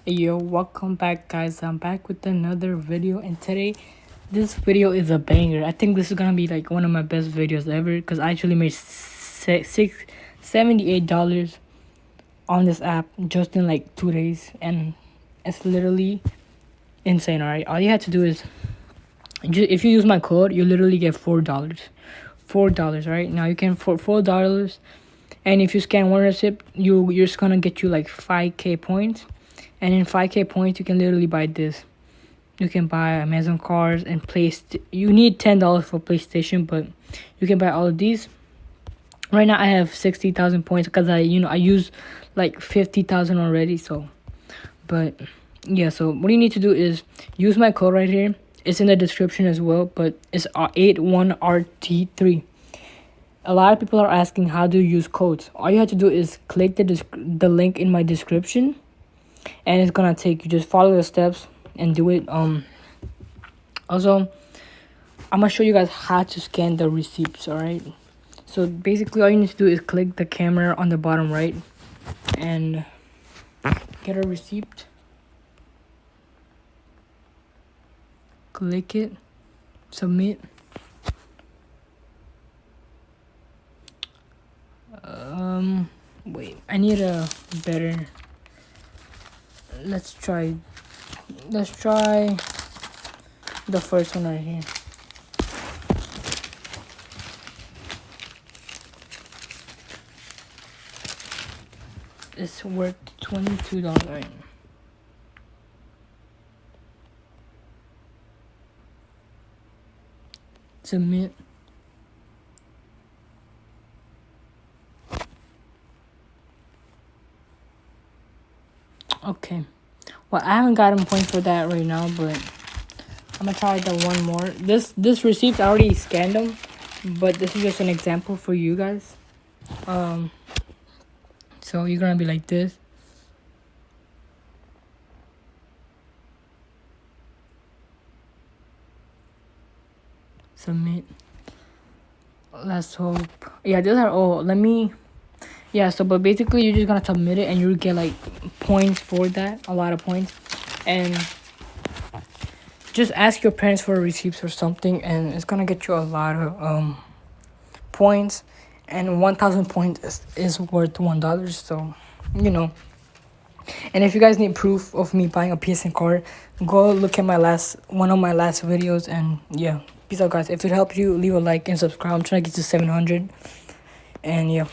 Yo, welcome back, guys. I'm back with another video, and today this video is a banger. I think this is gonna be like one of my best videos ever because I actually made $78 on this app just in like 2 days, and it's literally insane. All right, all you have to do is if you use my code, you literally get $4. Right now, you can for $4. And if you scan one receipt, you're just gonna get you like 5k points. And in 5k points, you can literally buy this. You can buy Amazon cards and you need $10 for PlayStation, but you can buy all of these. Right now I have 60,000 points because I use like 50,000 already. So, but yeah, so what you need to do is use my code right here. It's in the description as well, but it's 81RT3. A lot of people are asking how to use codes. All you have to do is click the link in my description, and it's gonna take you. Just follow the steps and do it. Also, I'm gonna show you guys how to scan the receipts. All right. So basically, all you need to do is click the camera on the bottom right, and get a receipt. Click it, submit. Wait, I need a better. Let's try the first one right here. It's worth $22, right? Submit. Okay. Well, I haven't gotten points for that right now, but I'm gonna try the one more. This receipt, I already scanned them, but this is just an example for you guys. So you're gonna be like this. Submit. Let's hope. Yeah, these are all. Yeah, so but basically you're just gonna submit it and you get like points for that, a lot of points. And just ask your parents for receipts or something, and it's gonna get you a lot of points. And 1,000 points is worth $1, so And if you guys need proof of me buying a PSN card, go look at one of my last videos. And yeah, peace out, guys. If it helped you, leave a like and subscribe. I'm trying to get to 700, and yeah.